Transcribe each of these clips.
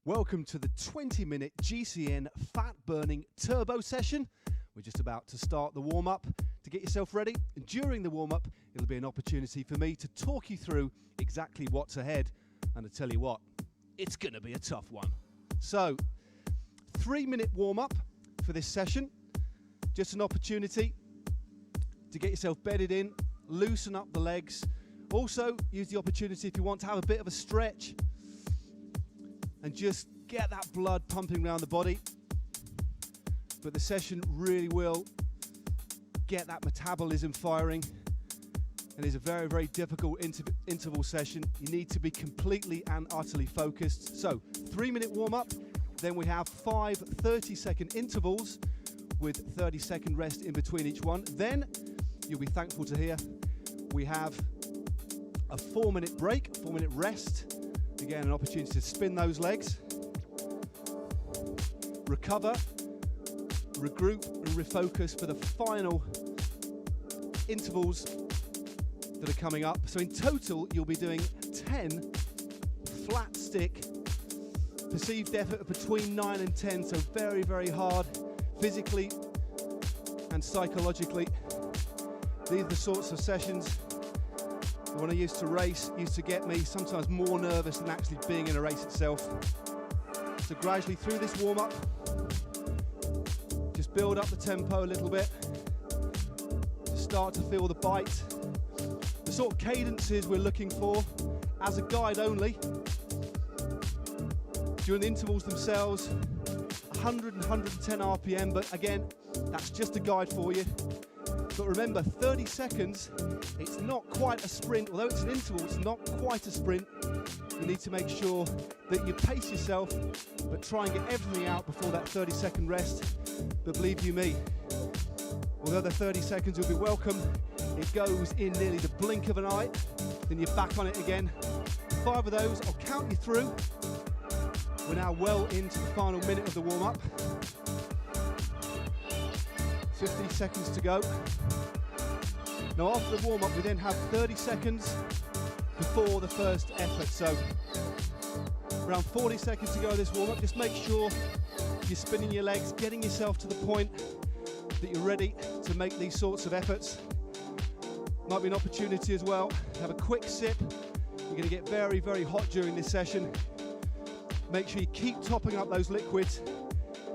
Welcome to the 20-minute GCN fat burning turbo session. We're just about to start the warm-up to get yourself ready. And during the warm-up, it'll be an opportunity for me to talk you through exactly what's ahead. And I tell you what, it's gonna be a tough one. So, 3-minute warm-up for this session. Just an opportunity to get yourself bedded in, loosen up the legs. Also, use the opportunity if you want to have a bit of a stretch and just get that blood pumping around the body. But the session really will get that metabolism firing, and is a very, very difficult interval session. You need to be completely and utterly focused. So 3-minute warm-up, then we have 5 30-second intervals with 30-second rest in between each one. Then you'll be thankful to hear we have a 4-minute break, 4-minute rest. Again, an opportunity to spin those legs, recover, regroup and refocus for the final intervals that are coming up. So in total, you'll be doing 10 flat stick, perceived effort of between 9 and 10, so very, very hard physically and psychologically. These are the sorts of sessions when I used to race, used to get me sometimes more nervous than actually being in a race itself. So gradually through this warm-up, just build up the tempo a little bit, to start to feel the bite. The sort of cadences we're looking for as a guide only. During the intervals themselves, 100 and 110 RPM, but again, that's just a guide for you. But remember, 30 seconds, it's not quite a sprint. Although it's an interval, it's not quite a sprint. You need to make sure that you pace yourself, but try and get everything out before that 30-second rest. But believe you me, although the 30 seconds will be welcome, it goes in nearly the blink of an eye, then you're back on it again. 5 of those, I'll count you through. We're now well into the final minute of the warm-up. 50 seconds to go. Now after the warm-up, we then have 30 seconds before the first effort. So around 40 seconds to go this warm-up. Just make sure you're spinning your legs, getting yourself to the point that you're ready to make these sorts of efforts. Might be an opportunity as well to have a quick sip. You're going to get very, very hot during this session. Make sure you keep topping up those liquids.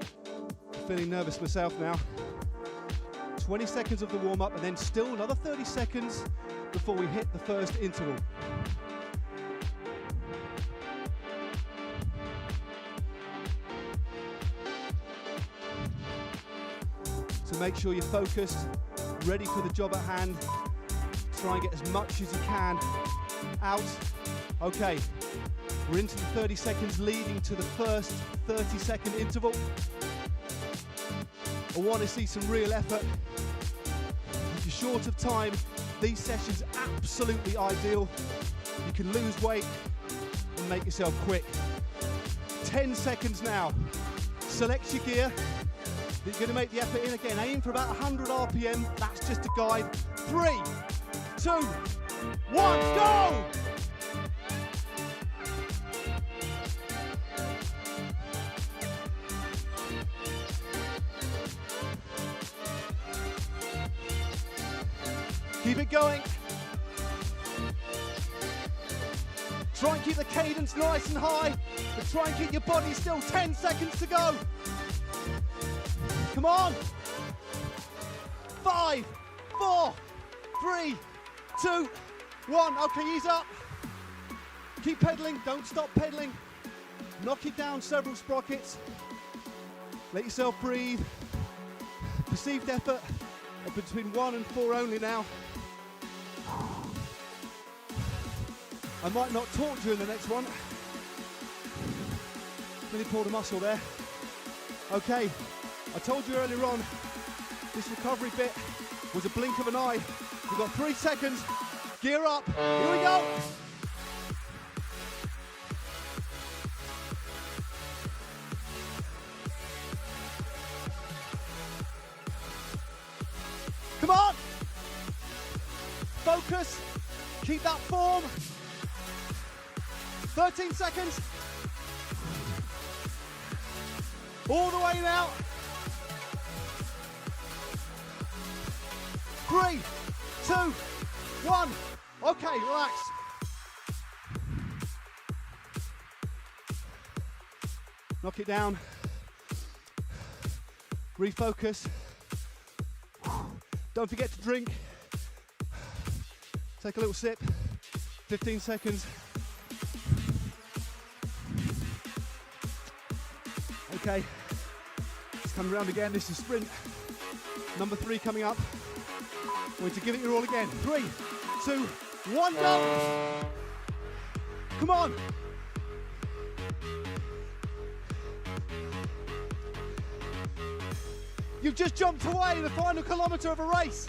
I'm feeling nervous myself now. 20 seconds of the warm-up, and then still another 30 seconds before we hit the first interval. So make sure you're focused, ready for the job at hand. Try and get as much as you can out. Okay, we're into the 30 seconds leading to the first 30-second interval. I want to see some real effort. If you're short of time, these sessions are absolutely ideal. You can lose weight and make yourself quick. 10 seconds now. Select your gear that you're going to make the effort in. Again, aim for about 100 RPM. That's just a guide. 3, 2, 1, go! Keep it going. Try and keep the cadence nice and high, but try and keep your body still. 10 seconds to go. Come on. 5, 4, 3, 2, 1. Okay, ease up. Keep pedaling, don't stop pedaling. Knock it down several sprockets. Let yourself breathe. Perceived effort of between 1 and 4 only now. I might not talk during the next one. Really pulled a muscle there. Okay, I told you earlier on, this recovery bit was a blink of an eye. We've got 3 seconds. Gear up. Here we go. Come on. Focus. Keep that form. 13 seconds. All the way now. 3, 2, 1. Okay, relax. Knock it down. Refocus. Don't forget to drink. Take a little sip. 15 seconds. Okay, it's coming around again. This is sprint. Number 3 coming up. We're going to give it your all again. 3, 2, 1, go! Come on! You've just jumped away in the final kilometre of a race.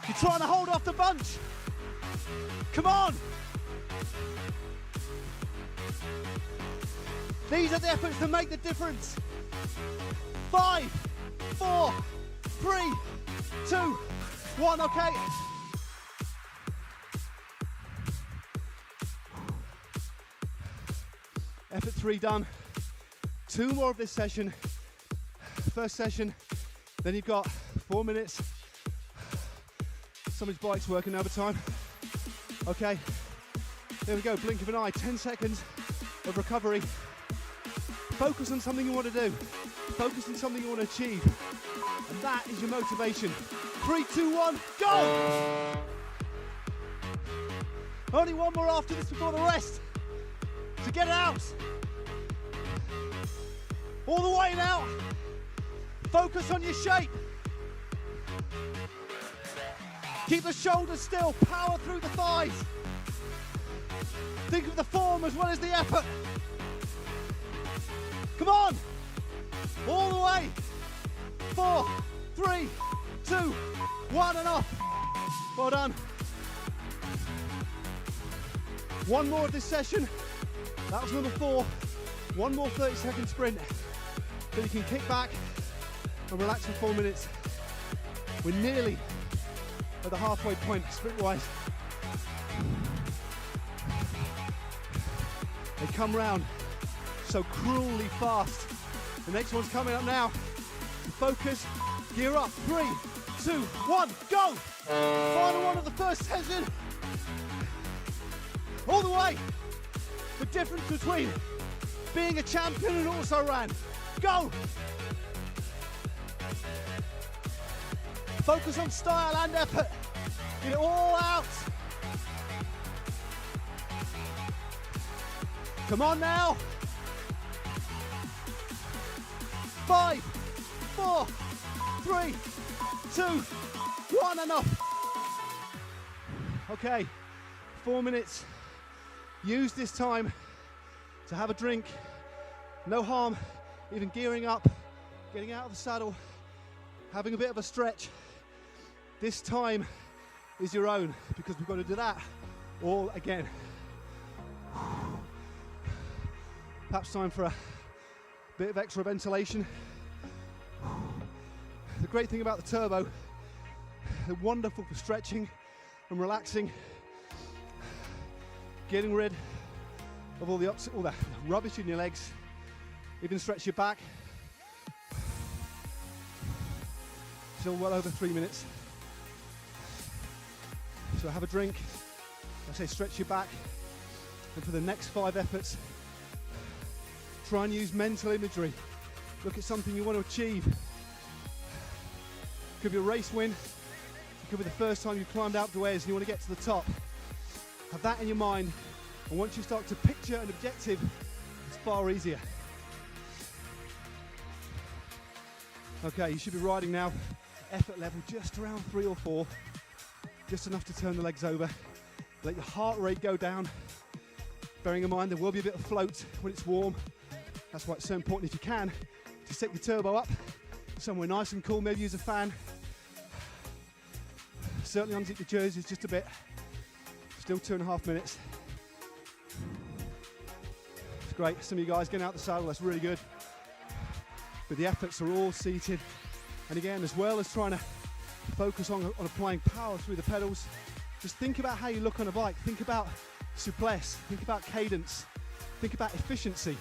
You're trying to hold off the bunch. Come on! These are the efforts that make the difference. 5, 4, 3, 2, 1, okay. Effort 3 done. 2 more of this session. First session, then you've got 4 minutes. Somebody's bike's working overtime. Okay, there we go, blink of an eye, 10 seconds of recovery. Focus on something you want to do. Focus on something you want to achieve. And that is your motivation. 3, 2, 1, go! Only one more after this before the rest. So get it out. All the way now. Focus on your shape. Keep the shoulders still. Power through the thighs. Think of the form as well as the effort. Come on. All the way. 4, 3, 2, 1 and off. Well done. One more of this session. That was number 4. One more 30-second sprint. Then you can kick back and relax for 4 minutes. We're nearly at the halfway point, sprint-wise. They come round so cruelly fast. The next one's coming up now. Focus, gear up. 3, 2, 1, go! Final one of the first session. All the way. The difference between being a champion and also ran. Go! Focus on style and effort. Get it all out. Come on now. 5, 4, 3, 2, 1 and off. Okay, 4 minutes. Use this time to have a drink. No harm, even gearing up, getting out of the saddle, having a bit of a stretch. This time is your own because we've got to do that all again. Perhaps time for a bit of extra ventilation. The great thing about the turbo, they're wonderful for stretching and relaxing, getting rid of all the rubbish in your legs, even stretch your back. Still well over 3 minutes. So have a drink, I say stretch your back, and for the next 5 efforts, try and use mental imagery. Look at something you want to achieve. It could be a race win, it could be the first time you've climbed Alpe d'Huez and you want to get to the top. Have that in your mind, and once you start to picture an objective, it's far easier. Okay, you should be riding now, effort level just around 3 or 4, just enough to turn the legs over. Let your heart rate go down, bearing in mind there will be a bit of float when it's warm. That's why it's so important, if you can, to set your turbo up somewhere nice and cool, maybe use a fan. Certainly unzip your jerseys just a bit. Still 2.5 minutes. It's great, some of you guys getting out the saddle, that's really good. But the efforts are all seated. And again, as well as trying to focus on applying power through the pedals, just think about how you look on a bike. Think about souplesse, think about cadence. Think about efficiency.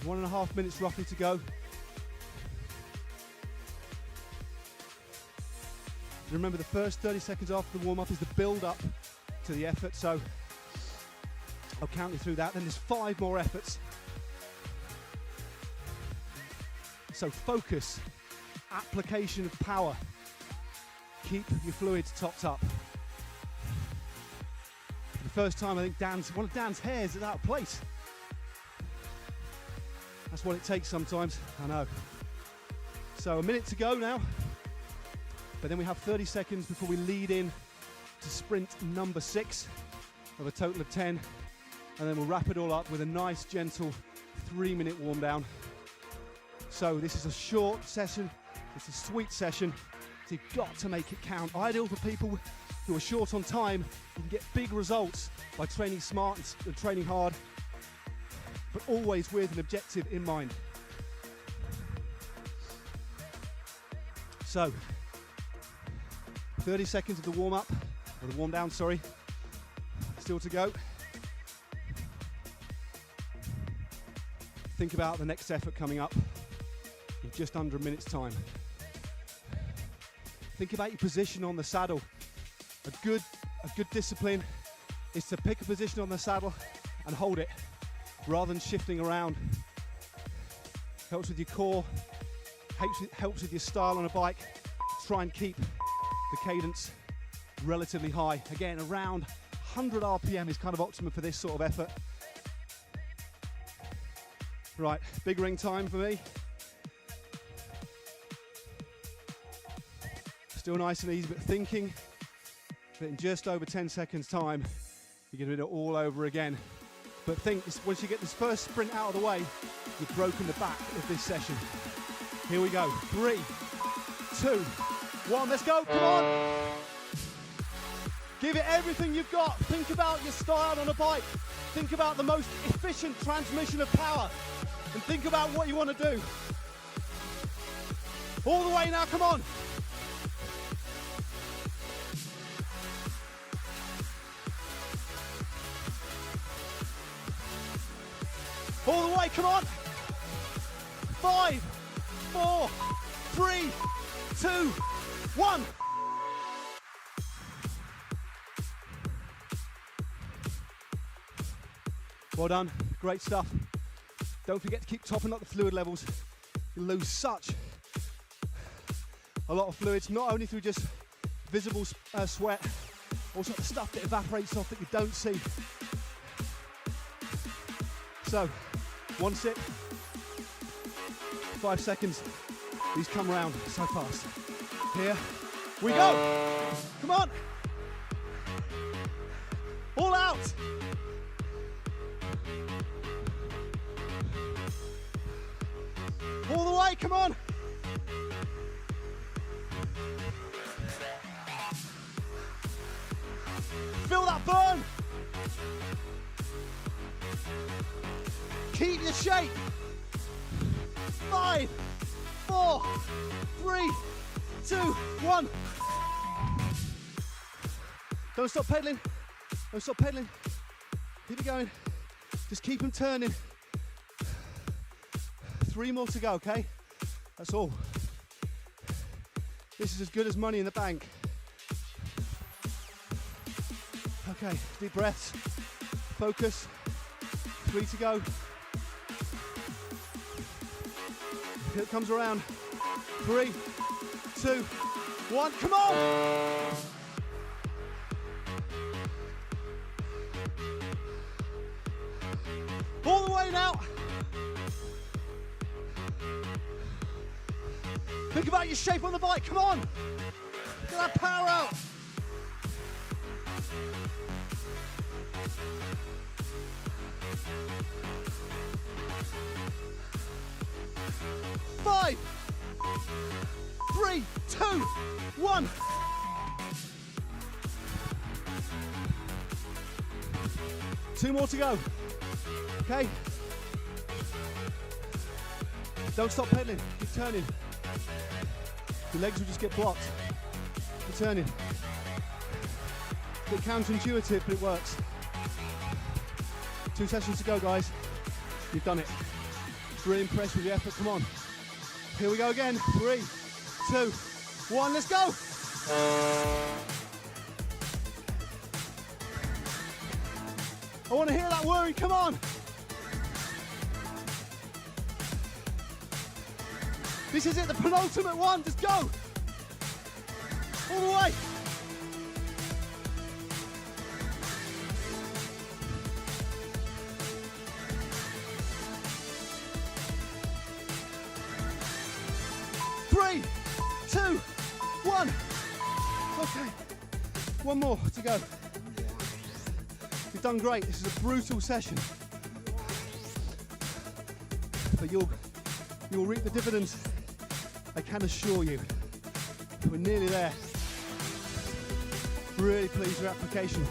One and a half minutes roughly to go. Remember, the first 30 seconds after the warm-up is the build-up to the effort, so I'll count you through that. Then there's 5 more efforts. So focus, application of power. Keep your fluids topped up. For the first time, I think one of Dan's hairs is out of place. That's what it takes sometimes, I know. So a minute to go now, but then we have 30 seconds before we lead in to sprint number 6 of a total of 10, and then we'll wrap it all up with a nice, gentle 3-minute warm down. So this is a short session, it's a sweet session, so you've got to make it count. Ideal for people who are short on time. You can get big results by training smart and training hard, but always with an objective in mind. So, 30 seconds of the warm up, or the warm down, sorry. Still to go. Think about the next effort coming up in just under a minute's time. Think about your position on the saddle. A good discipline is to pick a position on the saddle and hold it, rather than shifting around. Helps with your core, helps with your style on a bike. Try and keep the cadence relatively high. Again, around 100 RPM is kind of optimum for this sort of effort. Right, big ring time for me. Still nice and easy, but thinking that in just over 10 seconds time, you're going to do it all over again. But think, once you get this first sprint out of the way, you've broken the back of this session. Here we go. 3, 2, 1, let's go, come on! Give it everything you've got. Think about your style on a bike. Think about the most efficient transmission of power. And think about what you want to do. All the way now, come on! All the way, come on! 5, 4, 3, 2, 1. Well done, great stuff. Don't forget to keep topping up the fluid levels. You lose such a lot of fluids, not only through just visible sweat, also the stuff that evaporates off that you don't see. So, 1 sip, 5 seconds. These come around so fast. Here we go. Come on. All out. All the way, come on. Feel that burn. Keep your shape. 5, 4, 3, 2, 1. Don't stop pedaling. Don't stop pedaling. Keep it going. Just keep them turning. 3 more to go, okay? That's all. This is as good as money in the bank. Okay, deep breaths. Focus. 3 to go. Here it comes around. 3, 2, 1. Come on! All the way now. Think about your shape on the bike. Come on. Get that power out. 5, 3, 2, 1. Two more to go. Okay? Don't stop pedaling. Keep turning. Your legs will just get blocked. Keep turning. A bit counterintuitive, but it works. 2 sessions to go, guys. You've done it. Really impressed with the effort. Come on. Here we go again. 3, 2, 1. Let's go. I want to hear that worry. Come on. This is it, the penultimate one. Just go. All the way. Three, 2, 1. Okay. One more to go. You've done great. This is a brutal session. But you'll reap the dividends. I can assure you. We're nearly there. Really pleased with your application.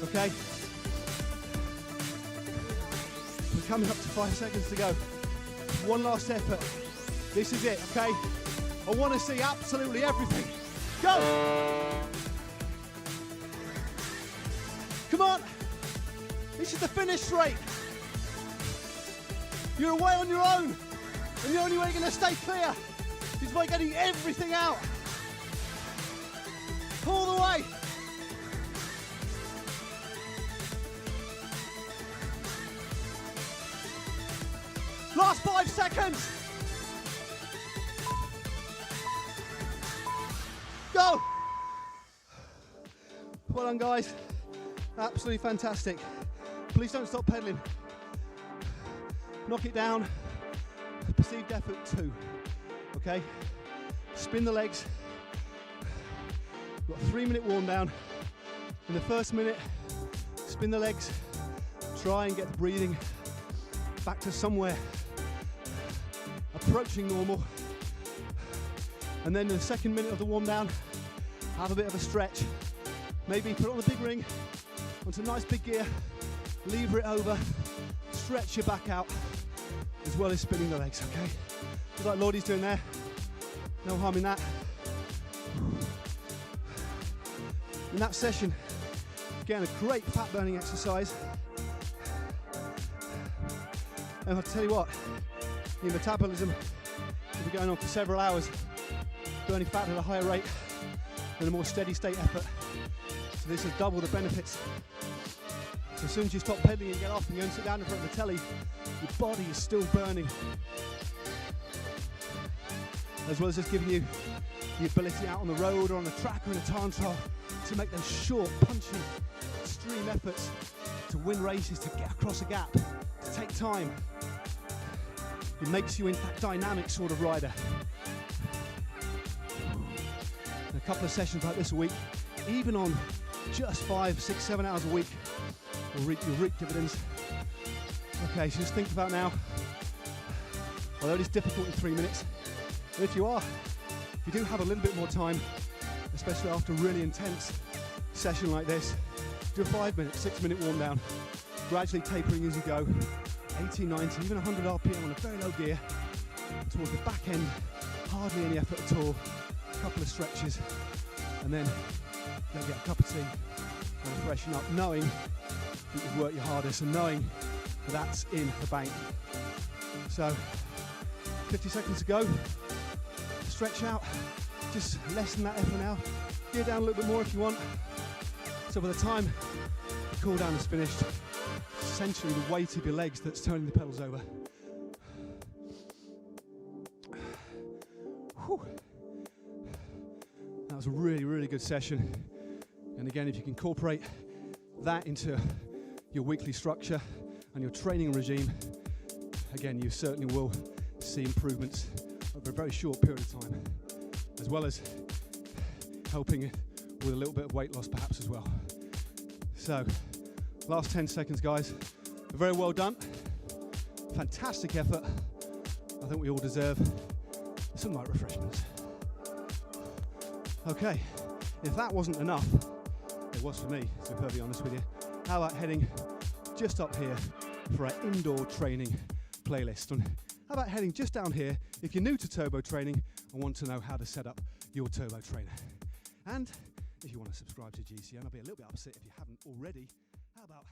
Okay? We're coming up to 5 seconds to go. One last effort. This is it, okay? I want to see absolutely everything. Go! Come on! This is the finish straight. You're away on your own, and the only way you're going to stay clear is by getting everything out. All the way. Last 5 seconds. Go. Well done, guys. Absolutely fantastic. Please don't stop pedaling. Knock it down. Perceived effort 2. Okay? Spin the legs. We've got a 3-minute warm down. In the first minute, spin the legs. Try and get the breathing back to somewhere approaching normal. And then in the second minute of the warm down, have a bit of a stretch. Maybe put on the big ring onto nice big gear, lever it over, stretch your back out, as well as spinning the legs, okay? Just like Lordy's doing there. No harm in that. In that session, again, a great fat burning exercise. And I'll tell you what, your metabolism will be going on for several hours, burning fat at a higher rate than a more steady state effort. So this has double the benefits. So as soon as you stop pedaling and get off and go and sit down in front of the telly, your body is still burning. As well as just giving you the ability out on the road or on the track or in a time trial to make those short, punchy, extreme efforts to win races, to get across a gap, to take time. It makes you into that dynamic sort of rider. And a couple of sessions like this a week, even on just 5, 6, 7 hours a week, you'll reap dividends. Okay, so just think about now, although it's difficult in 3 minutes, but if you do have a little bit more time, especially after a really intense session like this, do a 5-minute, 6-minute warm down, gradually tapering as you go, 80, 90, even 100 RPM on a very low gear, towards the back end, hardly any effort at all, a couple of stretches, and then go get a cup of tea and freshen up, knowing that you've worked your hardest and knowing that that's in the bank. So, 50 seconds to go, stretch out, just lessen that effort now, gear down a little bit more if you want. So by the time the cool down is finished, it's essentially the weight of your legs that's turning the pedals over. Whew. That was a really, really good session. And again, if you can incorporate that into your weekly structure and your training regime, again, you certainly will see improvements over a very short period of time, as well as helping with a little bit of weight loss perhaps as well. So, last 10 seconds, guys. Very well done. Fantastic effort. I think we all deserve some light refreshments. Okay, if that wasn't enough, it was for me, to be perfectly honest with you. How about heading just up here for our indoor training playlist? And how about heading just down here if you're new to turbo training and want to know how to set up your turbo trainer. And if you want to subscribe to GCN, I'll be a little bit upset if you haven't already. How about